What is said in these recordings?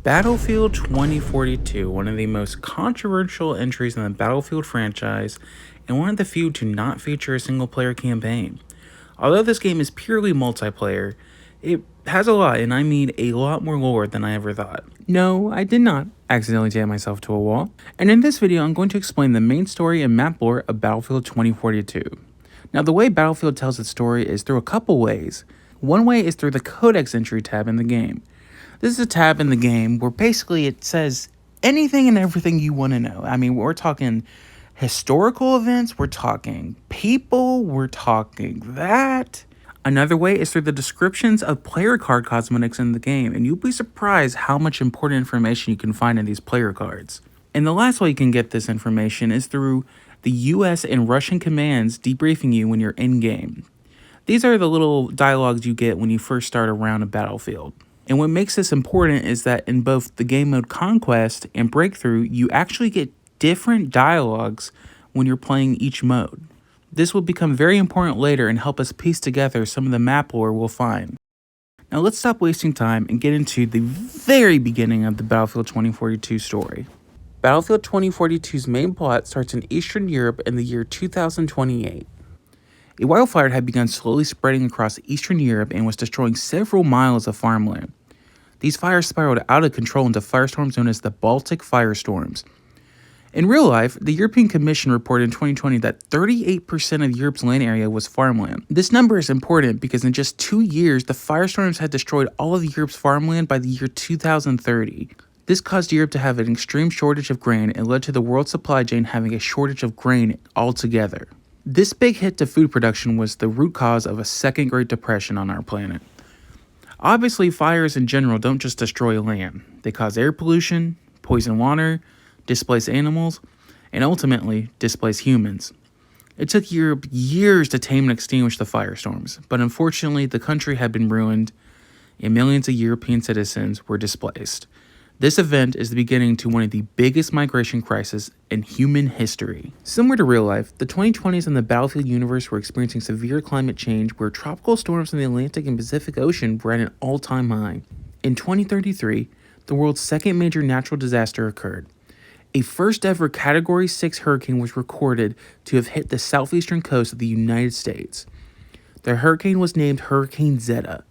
Battlefield 2042, one of the most controversial entries in the Battlefield franchise, and one of the few to not feature a single player campaign. Although this game is purely multiplayer, it has a lot, and I mean a lot more lore than I ever thought. No, I did not accidentally jam myself to a wall, and in this video I'm going to explain the main story and map lore of Battlefield 2042. Now the way Battlefield tells its story is through a couple ways. One way is through the Codex entry tab in the game. This is a tab in the game where basically it says anything and everything you want to know. I mean, we're talking historical events, we're talking people, we're talking that. Another way is through the descriptions of player card cosmetics in the game, and you'll be surprised how much important information you can find in these player cards. And the last way you can get this information is through the US and Russian commands debriefing you when you're in-game. These are the little dialogues you get when you first start around a battlefield. And what makes this important is that in both the game mode Conquest and Breakthrough, you actually get different dialogues when you're playing each mode. This will become very important later and help us piece together some of the map lore we'll find. Now let's stop wasting time and get into the very beginning of the Battlefield 2042 story. Battlefield 2042's main plot starts in Eastern Europe in the year 2028. A wildfire had begun slowly spreading across Eastern Europe and was destroying several miles of farmland. These fires spiraled out of control into firestorms known as the Baltic firestorms. In real life, the European Commission reported in 2020 that 38% of Europe's land area was farmland. This number is important because in just 2 years, the firestorms had destroyed all of Europe's farmland by the year 2030. This caused Europe to have an extreme shortage of grain and led to the world supply chain having a shortage of grain altogether. This big hit to food production was the root cause of a second Great Depression on our planet. Obviously, fires in general don't just destroy land. They cause air pollution, poison water, displace animals, and ultimately displace humans. It took Europe years to tame and extinguish the firestorms, but unfortunately the country had been ruined and millions of European citizens were displaced. This event is the beginning to one of the biggest migration crises in human history. Similar to real life, the 2020s in the Battlefield universe were experiencing severe climate change where tropical storms in the Atlantic and Pacific Ocean were at an all-time high. In 2033, the world's second major natural disaster occurred. A first-ever Category 6 hurricane was recorded to have hit the southeastern coast of the United States. The hurricane was named Hurricane Zeta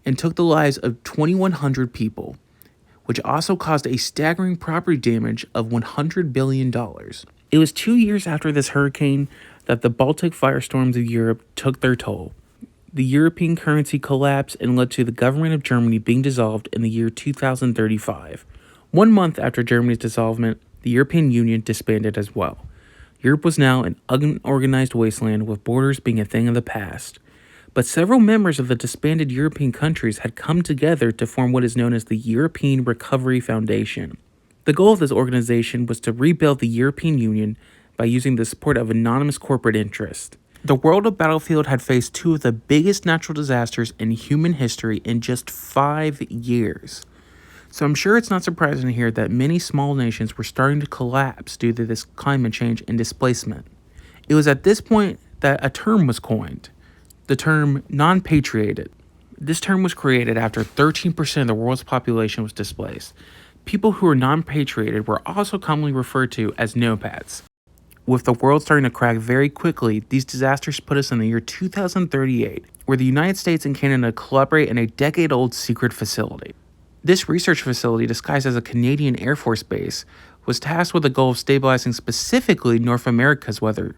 and took the lives of 2,100 people, which also caused a staggering property damage of $100 billion. It was 2 years after this hurricane that the Baltic firestorms of Europe took their toll. The European currency collapsed and led to the government of Germany being dissolved in the year 2035. 1 month after Germany's dissolvement, the European Union disbanded as well. Europe was now an unorganized wasteland with borders being a thing of the past. But several members of the disbanded European countries had come together to form what is known as the European Recovery Foundation. The goal of this organization was to rebuild the European Union by using the support of anonymous corporate interests. The world of Battlefield had faced two of the biggest natural disasters in human history in just 5 years. So I'm sure it's not surprising to hear that many small nations were starting to collapse due to this climate change and displacement. It was at this point that a term was coined. The term non-patriated. This term was created after 13% of the world's population was displaced. People who were non-patriated were also commonly referred to as nomads. With the world starting to crack very quickly, these disasters put us in the year 2038, where the United States and Canada collaborate in a decade-old secret facility. This research facility, disguised as a Canadian Air Force base, was tasked with the goal of stabilizing specifically North America's weather,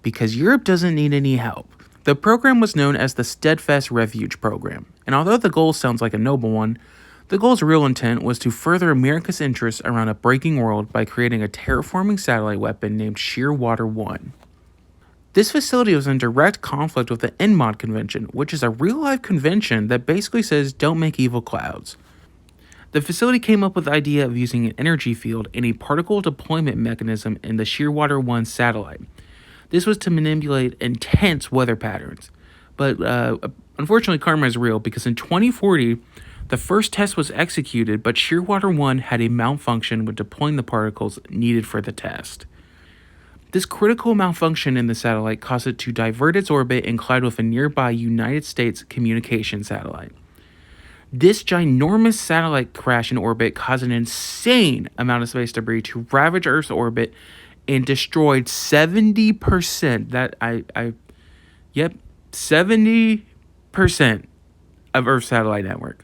because Europe doesn't need any help. The program was known as the Steadfast Refuge Program, and although the goal sounds like a noble one, the goal's real intent was to further America's interests around a breaking world by creating a terraforming satellite weapon named Shearwater 1. This facility was in direct conflict with the NMOD convention, which is a real-life convention that basically says don't make evil clouds. The facility came up with the idea of using an energy field and a particle deployment mechanism in the Shearwater 1 satellite. This was to manipulate intense weather patterns. But unfortunately, karma is real because in 2040, the first test was executed, but Shearwater 1 had a malfunction with deploying the particles needed for the test. This critical malfunction in the satellite caused it to divert its orbit and collide with a nearby United States communication satellite. This ginormous satellite crash in orbit caused an insane amount of space debris to ravage Earth's orbit and destroyed 70%. Yep, 70% of Earth's satellite network.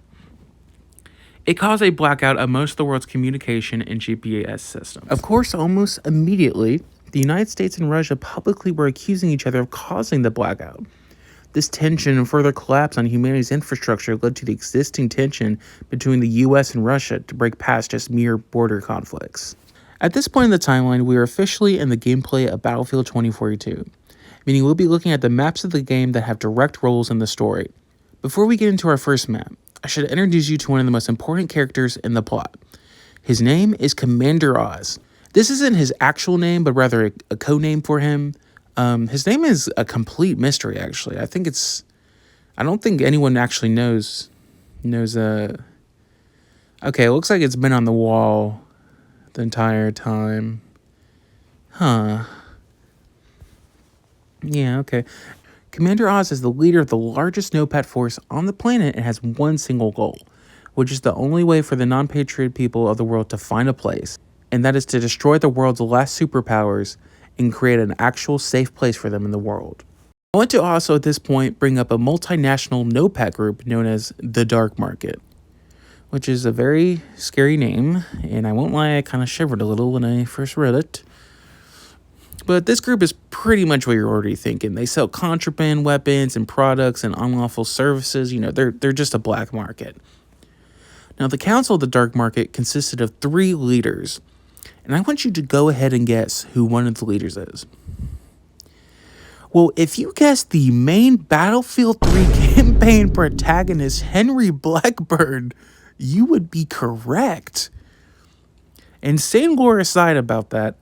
It caused a blackout of most of the world's communication and GPS systems. Of course, almost immediately, the United States and Russia publicly were accusing each other of causing the blackout. This tension and further collapse on humanity's infrastructure led to the existing tension between the US and Russia to break past just mere border conflicts. At this point in the timeline, we are officially in the gameplay of Battlefield 2042, meaning we'll be looking at the maps of the game that have direct roles in the story. Before we get into our first map, I should introduce you to one of the most important characters in the plot. His name is Commander Oz. This isn't his actual name, but rather a codename for him. His name is a complete mystery, actually. I don't think anyone actually knows. Okay, it looks like it's been on the wall the entire time. Huh. Yeah, okay. Commander Oz is the leader of the largest NOPAT force on the planet and has one single goal, which is the only way for the non-patriot people of the world to find a place, and that is to destroy the world's last superpowers and create an actual safe place for them in the world. I want to also at this point bring up a multinational NOPAT group known as the Dark Market, which is a very scary name, and I won't lie, I kind of shivered a little when I first read it. But this group is pretty much what you're already thinking. They sell contraband weapons and products and unlawful services. They're just a black market. Now, the Council of the Dark Market consisted of 3 leaders, and I want you to go ahead and guess who one of the leaders is. Well, if you guess the main Battlefield 3 campaign protagonist, Henry Blackburn, you would be correct. Insane lore aside about that,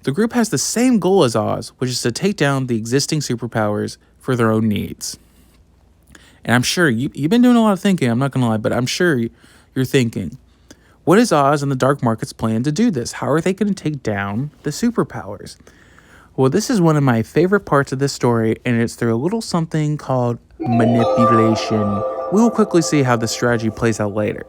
the group has the same goal as Oz, which is to take down the existing superpowers for their own needs. And I'm sure you've been doing a lot of thinking, I'm not going to lie, but I'm sure you're thinking, what is Oz and the Dark Market's plan to do this? How are they going to take down the superpowers? Well, this is one of my favorite parts of this story, and it's through a little something called manipulation. We will quickly see how this strategy plays out later.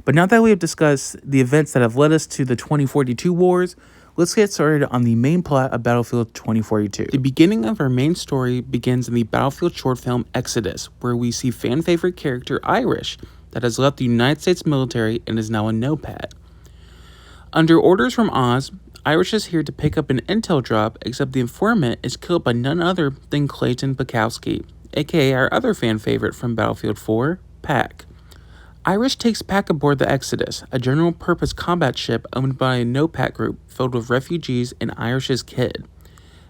But now that we have discussed the events that have led us to the 2042 wars, let's get started on the main plot of Battlefield 2042. The beginning of our main story begins in the Battlefield short film Exodus, where we see fan-favorite character Irish that has left the United States military and is now a NOPAT. Under orders from Oz, Irish is here to pick up an intel drop, except the informant is killed by none other than Clayton Bukowski, aka our other fan-favorite from Battlefield 4, Pac. Irish takes Pac aboard the Exodus, a general-purpose combat ship owned by a NOPAT group filled with refugees and Irish's kid,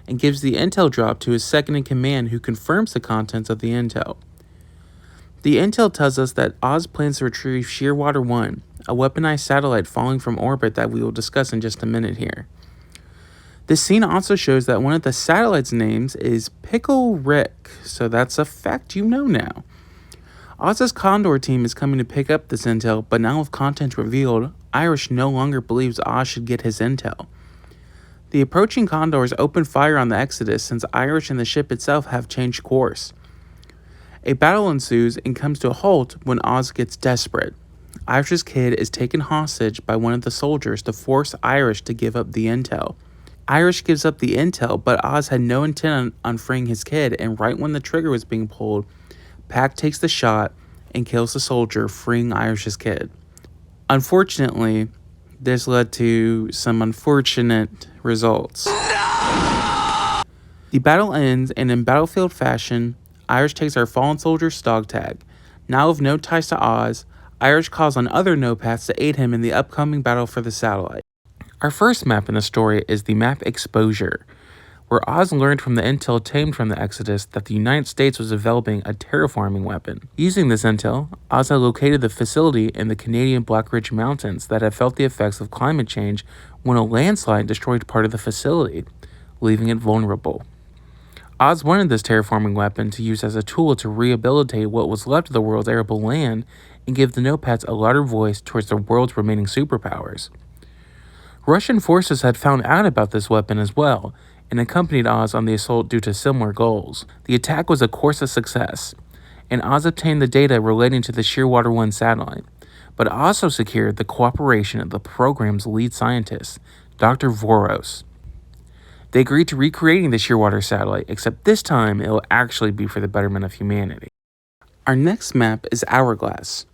and gives the intel drop to his second-in-command, who confirms the contents of the intel. The intel tells us that Oz plans to retrieve Shearwater 1, a weaponized satellite falling from orbit that we will discuss in just a minute here. This scene also shows that one of the satellite's names is Pickle Rick, so that's a fact you know now. Oz's Condor team is coming to pick up this intel, but now with content revealed, Irish no longer believes Oz should get his intel. The approaching Condors open fire on the Exodus since Irish and the ship itself have changed course. A battle ensues and comes to a halt when Oz gets desperate. Irish's kid is taken hostage by one of the soldiers to force Irish to give up the intel. Irish gives up the intel, but Oz had no intent on freeing his kid, and right when the trigger was being pulled, Pac takes the shot and kills the soldier, freeing Irish's kid. Unfortunately, this led to some unfortunate results. No! The battle ends, and in Battlefield fashion, Irish takes our fallen soldier's dog tag. Now with no ties to Oz, Irish calls on other NOPATs to aid him in the upcoming battle for the satellite. Our first map in the story is the map Exposure, where Oz learned from the intel obtained from the Exodus that the United States was developing a terraforming weapon. Using this intel, Oz had located the facility in the Canadian Black Ridge Mountains that had felt the effects of climate change when a landslide destroyed part of the facility, leaving it vulnerable. Oz wanted this terraforming weapon to use as a tool to rehabilitate what was left of the world's arable land and give the NOPATs a louder voice towards the world's remaining superpowers. Russian forces had found out about this weapon as well, and accompanied Oz on the assault due to similar goals. The attack was of course a success, and Oz obtained the data relating to the Shearwater 1 satellite, but also secured the cooperation of the program's lead scientist, Dr. Voros. They agreed to recreating the Shearwater satellite, except this time it will actually be for the betterment of humanity. Our next map is Hourglass.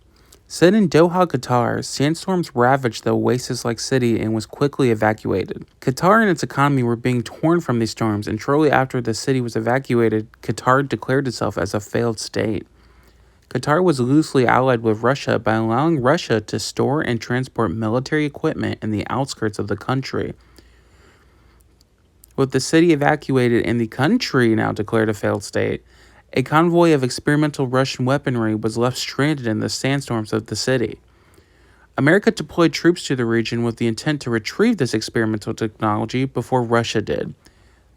Set in Doha, Qatar, sandstorms ravaged the oasis-like city and was quickly evacuated. Qatar and its economy were being torn from these storms, and shortly after the city was evacuated, Qatar declared itself as a failed state. Qatar was loosely allied with Russia by allowing Russia to store and transport military equipment in the outskirts of the country. With the city evacuated and the country now declared a failed state, a convoy of experimental Russian weaponry was left stranded in the sandstorms of the city. America deployed troops to the region with the intent to retrieve this experimental technology before Russia did.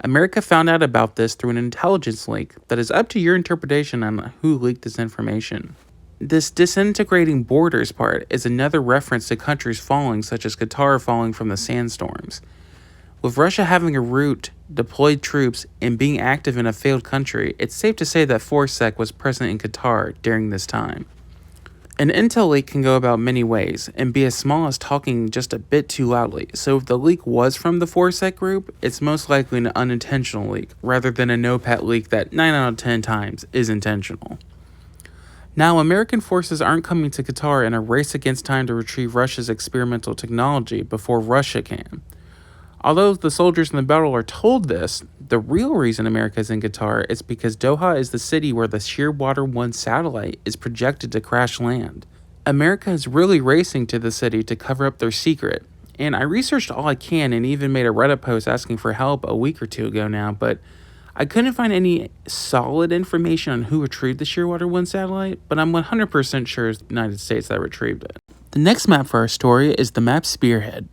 America found out about this through an intelligence leak that is up to your interpretation on who leaked this information. This disintegrating borders part is another reference to countries falling, such as Qatar falling from the sandstorms. With Russia having a route, deployed troops, and being active in a failed country, it's safe to say that Forsec was present in Qatar during this time. An intel leak can go about many ways, and be as small as talking just a bit too loudly, so if the leak was from the Forsec group, it's most likely an unintentional leak, rather than a NOPAT leak that 9 out of 10 times is intentional. Now, American forces aren't coming to Qatar in a race against time to retrieve Russia's experimental technology before Russia can. Although the soldiers in the battle are told this, the real reason America is in Qatar is because Doha is the city where the Shearwater 1 satellite is projected to crash land. America is really racing to the city to cover up their secret, and I researched all I can and even made a Reddit post asking for help a week or two ago now, but I couldn't find any solid information on who retrieved the Shearwater 1 satellite, but I'm 100% sure it's the United States that retrieved it. The next map for our story is the map Spearhead.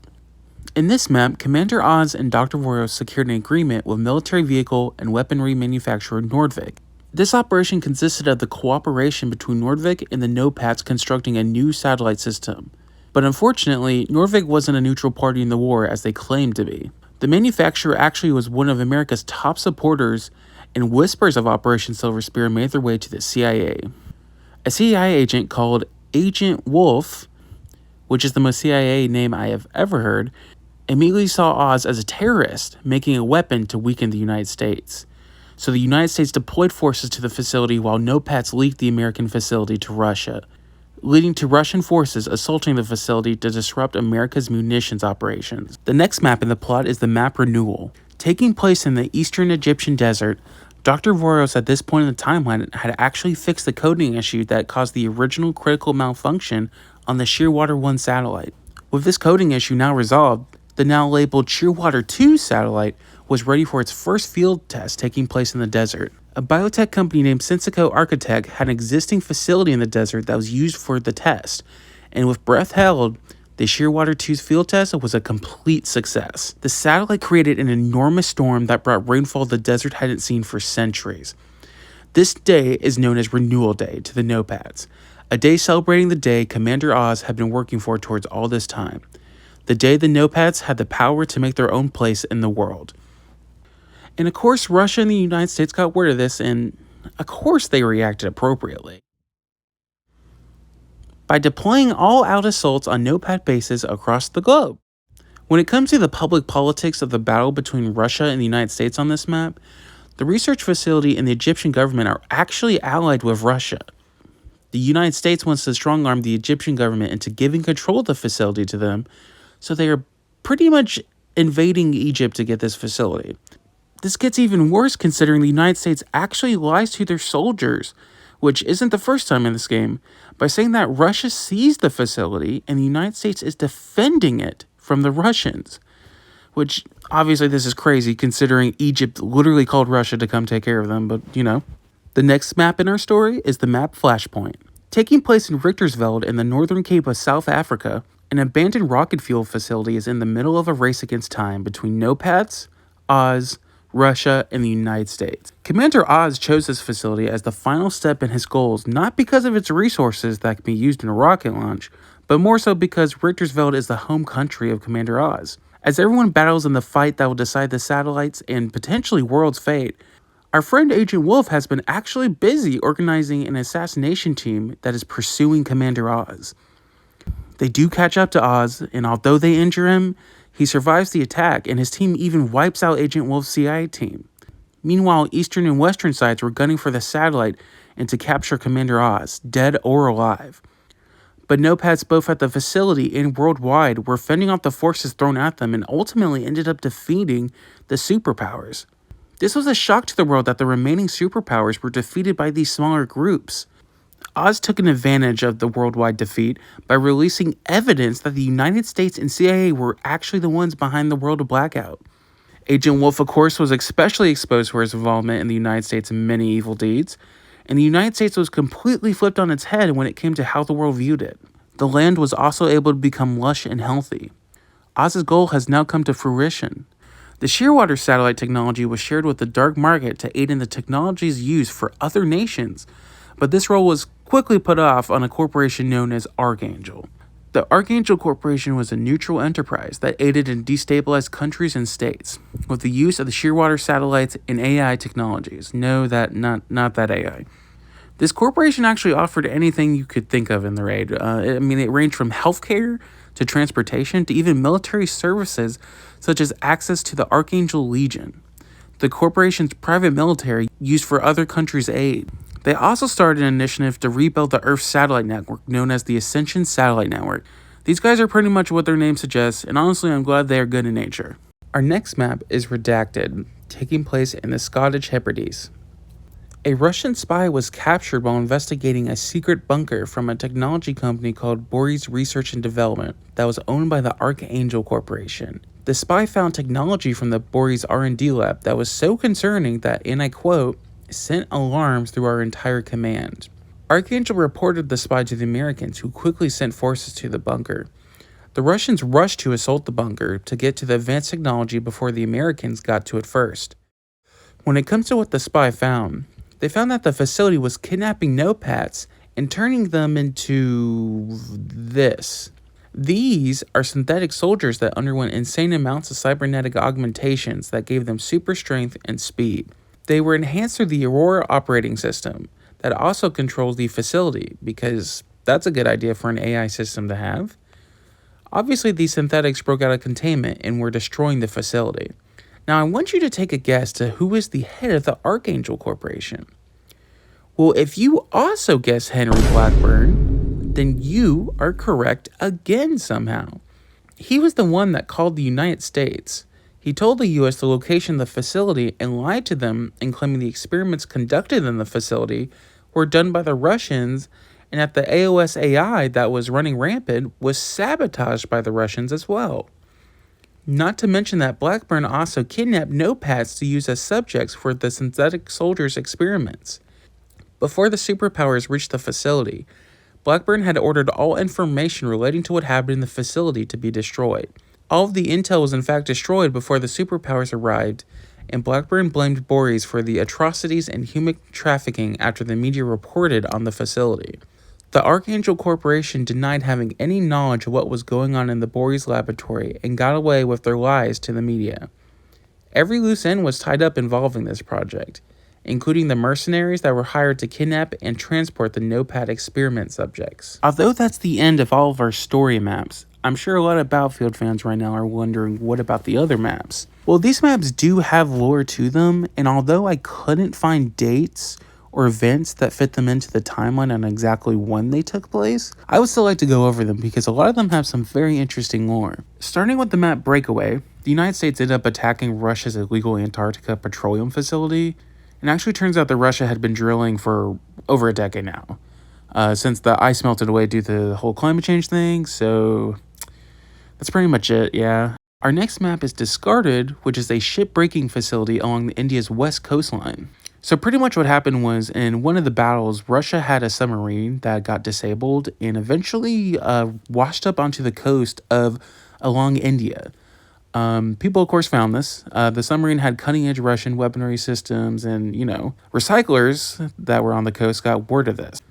In this map, Commander Oz and Dr. Voros secured an agreement with military vehicle and weaponry manufacturer Nordvik. This operation consisted of the cooperation between Nordvik and the NOPATs constructing a new satellite system. But unfortunately, Nordvik wasn't a neutral party in the war as they claimed to be. The manufacturer actually was one of America's top supporters, and whispers of Operation Silver Spear made their way to the CIA. A CIA agent called Agent Wolf, which is the most CIA name I have ever heard, immediately saw Oz as a terrorist, making a weapon to weaken the United States. So the United States deployed forces to the facility while NOPATs leaked the American facility to Russia, leading to Russian forces assaulting the facility to disrupt America's munitions operations. The next map in the plot is the map Renewal. Taking place in the eastern Egyptian desert, Dr. Voros at this point in the timeline had actually fixed the coding issue that caused the original critical malfunction on the Shearwater 1 satellite. With this coding issue now resolved, the now labeled Shearwater 2 satellite was ready for its first field test taking place in the desert. A biotech company named Sensico Architect had an existing facility in the desert that was used for the test, and with breath held, the Shearwater 2's field test was a complete success. The satellite created an enormous storm that brought rainfall the desert hadn't seen for centuries. This day is known as Renewal Day to the NOPATs, a day celebrating the day Commander Oz had been working for towards all this time. The day the NOPATs had the power to make their own place in the world. And of course, Russia and the United States got word of this, and of course they reacted appropriately by deploying all-out assaults on NOPAT bases across the globe. When it comes to the public politics of the battle between Russia and the United States on this map, the research facility and the Egyptian government are actually allied with Russia. The United States wants to strong-arm the Egyptian government into giving control of the facility to them, so they are pretty much invading Egypt to get this facility. This gets even worse considering the United States actually lies to their soldiers, which isn't the first time in this game, by saying that Russia seized the facility and the United States is defending it from the Russians. Which, obviously this is crazy considering Egypt literally called Russia to come take care of them, but you know. The next map in our story is the map Flashpoint. Taking place in Richtersveld in the northern Cape of South Africa, an abandoned rocket fuel facility is in the middle of a race against time between NOPATs, Oz, Russia, and the United States. Commander Oz chose this facility as the final step in his goals, not because of its resources that can be used in a rocket launch, but more so because Richtersveld is the home country of Commander Oz. As everyone battles in the fight that will decide the satellites and potentially world's fate, Our friend Agent Wolf has been actually busy organizing an assassination team that is pursuing Commander Oz. They do catch up to Oz, and although they injure him, he survives the attack, and his team even wipes out Agent Wolf's CIA team. Meanwhile, Eastern and Western sides were gunning for the satellite and to capture Commander Oz, dead or alive. But nopads both at the facility and worldwide were fending off the forces thrown at them and ultimately ended up defeating the superpowers. This was a shock to the world that the remaining superpowers were defeated by these smaller groups. Oz took an advantage of the worldwide defeat by releasing evidence that the United States and CIA were actually the ones behind the world blackout. Agent Wolf, of course, was especially exposed for his involvement in the United States' many evil deeds, and the United States was completely flipped on its head when it came to how the world viewed it. The land was also able to become lush and healthy. Oz's goal has now come to fruition. The Shearwater satellite technology was shared with the dark market to aid in the technology's use for other nations, but this role was quickly put off on a corporation known as Archangel. The Archangel Corporation was a neutral enterprise that aided in destabilized countries and states with the use of the Shearwater satellites and AI technologies. No, not that AI. This corporation actually offered anything you could think of in the raid. It ranged from healthcare to transportation to even military services such as access to the Archangel Legion, the corporation's private military used for other countries' aid. They also started an initiative to rebuild the Earth's satellite network known as the Ascension Satellite Network. These guys are pretty much what their name suggests, and honestly I'm glad they are good in nature. Our next map is Redacted, taking place in the Scottish Hebrides. A Russian spy was captured while investigating a secret bunker from a technology company called Boris Research and Development that was owned by the Archangel Corporation. The spy found technology from the Boris R&D lab that was so concerning that, and I quote, sent alarms through our entire command. Archangel reported the spy to the Americans, who quickly sent forces to the bunker. The Russians rushed to assault the bunker to get to the advanced technology before the Americans got to it first. When it comes to what the spy found, they found that the facility was kidnapping nopads and turning them into this. These are synthetic soldiers that underwent insane amounts of cybernetic augmentations that gave them super strength and speed. They were enhanced through the Aurora operating system that also controls the facility, because that's a good idea for an AI system to have. Obviously, these synthetics broke out of containment and were destroying the facility. Now, I want you to take a guess to who is the head of the Archangel Corporation. Well, if you also guess Henry Blackburn, then you are correct again somehow. He was the one that called the United States. He told the US the location of the facility and lied to them in claiming the experiments conducted in the facility were done by the Russians, and that the AOS AI that was running rampant was sabotaged by the Russians as well. Not to mention that Blackburn also kidnapped nopads to use as subjects for the synthetic soldiers' experiments. Before the superpowers reached the facility, Blackburn had ordered all information relating to what happened in the facility to be destroyed. All of the intel was in fact destroyed before the superpowers arrived, and Blackburn blamed Boris for the atrocities and human trafficking after the media reported on the facility. The Archangel Corporation denied having any knowledge of what was going on in the Boris laboratory and got away with their lies to the media. Every loose end was tied up involving this project, including the mercenaries that were hired to kidnap and transport the Nopad experiment subjects. Although that's the end of all of our story maps, I'm sure a lot of Battlefield fans right now are wondering, what about the other maps? Well, these maps do have lore to them, and although I couldn't find dates or events that fit them into the timeline on exactly when they took place, I would still like to go over them because a lot of them have some very interesting lore. Starting with the map Breakaway, the United States ended up attacking Russia's illegal Antarctica petroleum facility, and actually turns out that Russia had been drilling for over a decade now, since the ice melted away due to the whole climate change thing, so that's pretty much it, yeah. Our next map is Discarded, which is a ship-breaking facility along India's west coastline. So pretty much what happened was, in one of the battles, Russia had a submarine that got disabled and eventually washed up onto the coast of along India. People, of course, found this. The submarine had cutting-edge Russian weaponry systems, and, recyclers that were on the coast got word of this.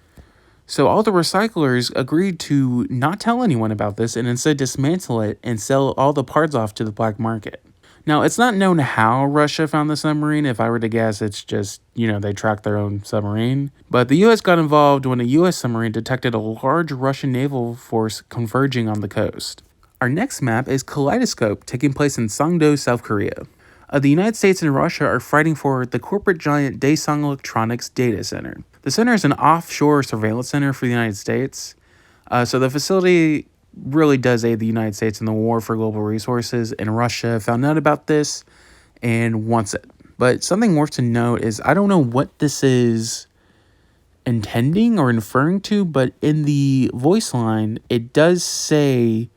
So all the recyclers agreed to not tell anyone about this and instead dismantle it and sell all the parts off to the black market. Now, it's not known how Russia found the submarine. If I were to guess, it's just, they tracked their own submarine. But the US got involved when a US submarine detected a large Russian naval force converging on the coast. Our next map is Kaleidoscope, taking place in Songdo, South Korea. The United States and Russia are fighting for the corporate giant Daesung Electronics data center. The center is an offshore surveillance center for the United States. So the facility really does aid the United States in the war for global resources, and Russia found out about this and wants it. But something worth to note is I don't know what this is intending or inferring to, but in the voice line, it does say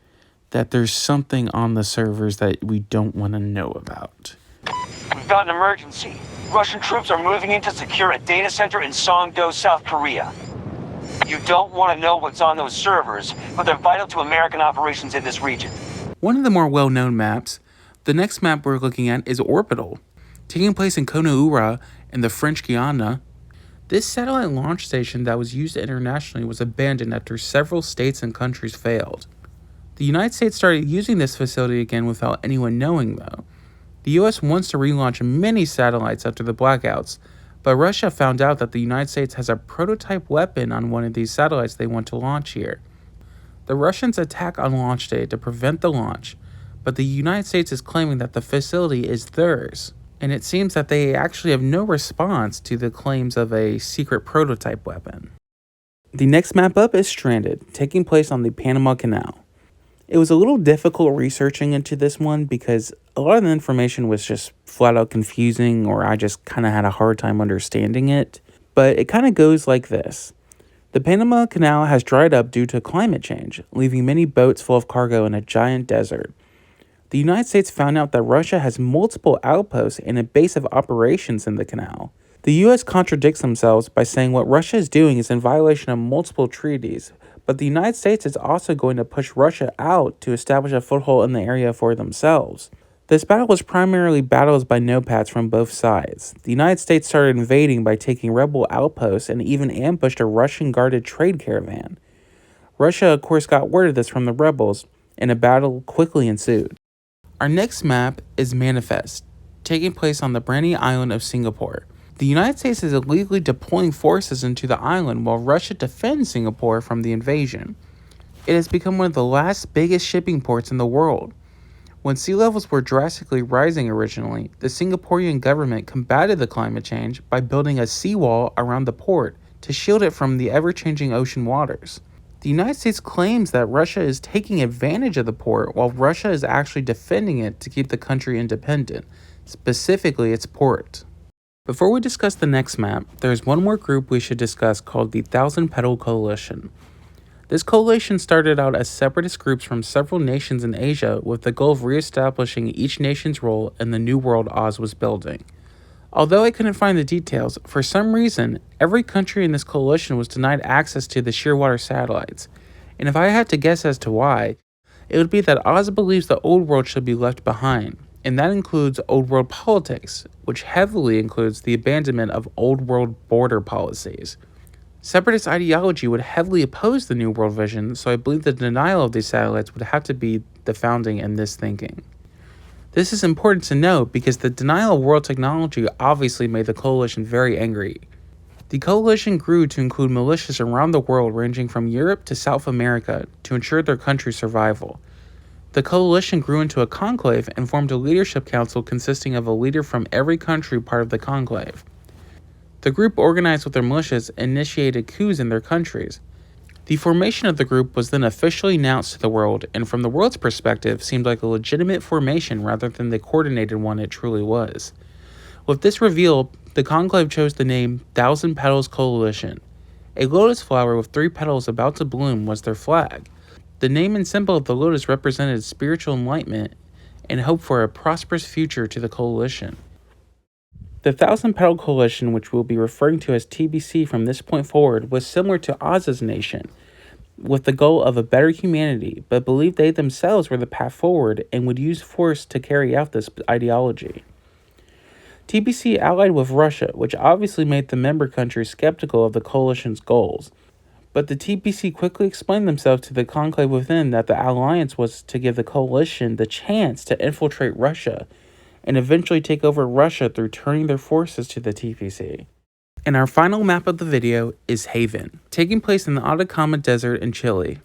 that there's something on the servers that we don't want to know about. We've got an emergency. Russian troops are moving in to secure a data center in Songdo, South Korea. You don't want to know what's on those servers, but they're vital to American operations in this region. One of the more well-known maps, the next map we're looking at is Orbital. Taking place in Konaura in the French Guiana, this satellite launch station that was used internationally was abandoned after several states and countries failed. The United States started using this facility again without anyone knowing, though. The US wants to relaunch many satellites after the blackouts, but Russia found out that the United States has a prototype weapon on one of these satellites they want to launch here. The Russians attack on launch day to prevent the launch, but the United States is claiming that the facility is theirs, and it seems that they actually have no response to the claims of a secret prototype weapon. The next map up is Stranded, taking place on the Panama Canal. It was a little difficult researching into this one because a lot of the information was just flat out confusing, or I just kind of had a hard time understanding it. But it kind of goes like this. The Panama Canal has dried up due to climate change, leaving many boats full of cargo in a giant desert. The United States found out that Russia has multiple outposts and a base of operations in the canal. The US contradicts themselves by saying what Russia is doing is in violation of multiple treaties, but the United States is also going to push Russia out to establish a foothold in the area for themselves. This battle was primarily battles by nomads from both sides. The United States started invading by taking rebel outposts and even ambushed a Russian-guarded trade caravan. Russia, of course, got word of this from the rebels, and a battle quickly ensued. Our next map is Manifest, taking place on the Brandy Island of Singapore. The United States is illegally deploying forces into the island while Russia defends Singapore from the invasion. It has become one of the last biggest shipping ports in the world. When sea levels were drastically rising originally, the Singaporean government combated the climate change by building a seawall around the port to shield it from the ever-changing ocean waters. The United States claims that Russia is taking advantage of the port while Russia is actually defending it to keep the country independent, specifically its port. Before we discuss the next map, there is one more group we should discuss called the Thousand Petal Coalition. This coalition started out as separatist groups from several nations in Asia with the goal of re-establishing each nation's role in the new world Oz was building. Although I couldn't find the details, for some reason, every country in this coalition was denied access to the Shearwater satellites, and if I had to guess as to why, it would be that Oz believes the old world should be left behind. And that includes old world politics, which heavily includes the abandonment of old world border policies. Separatist ideology would heavily oppose the New World vision, so I believe the denial of these satellites would have to be the founding in this thinking. This is important to note because the denial of world technology obviously made the coalition very angry. The coalition grew to include militias around the world ranging from Europe to South America to ensure their country's survival. The coalition grew into a conclave and formed a leadership council consisting of a leader from every country part of the conclave. The group organized with their militias and initiated coups in their countries. The formation of the group was then officially announced to the world, and from the world's perspective, seemed like a legitimate formation rather than the coordinated one it truly was. With this reveal, the conclave chose the name Thousand Petals Coalition. A lotus flower with 3 petals about to bloom was their flag. The name and symbol of the lotus represented spiritual enlightenment and hope for a prosperous future to the coalition. The Thousand Petal Coalition, which we'll be referring to as TBC from this point forward, was similar to Oz's nation, with the goal of a better humanity, but believed they themselves were the path forward and would use force to carry out this ideology. TBC allied with Russia, which obviously made the member countries skeptical of the coalition's goals. But the TPC quickly explained themselves to the conclave within that the alliance was to give the coalition the chance to infiltrate Russia and eventually take over Russia through turning their forces to the TPC. And our final map of the video is Haven, taking place in the Atacama Desert in Chile.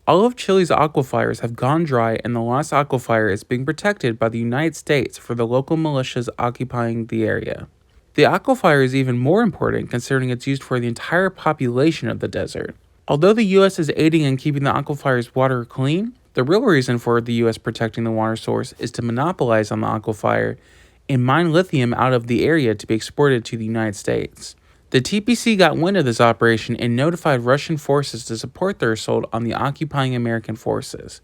All of Chile's aquifers have gone dry, and the last aquifer is being protected by the United States for the local militias occupying the area. The aquifer is even more important considering it's used for the entire population of the desert. Although the US is aiding in keeping the aquifer's water clean, the real reason for the US protecting the water source is to monopolize on the aquifer and mine lithium out of the area to be exported to the United States. The TPC got wind of this operation and notified Russian forces to support their assault on the occupying American forces.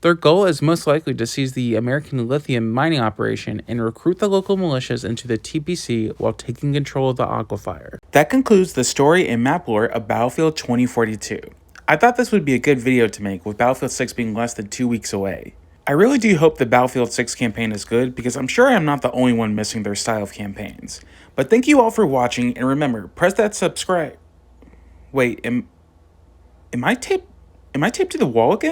Their goal is most likely to seize the American lithium mining operation and recruit the local militias into the TPC while taking control of the aquifer. That concludes the story and map lore of Battlefield 2042. I thought this would be a good video to make with Battlefield 6 being less than 2 weeks away. I really do hope the Battlefield 6 campaign is good because I'm sure I'm not the only one missing their style of campaigns. But thank you all for watching, and remember, press that subscribe. Wait, am I taped to the wall again?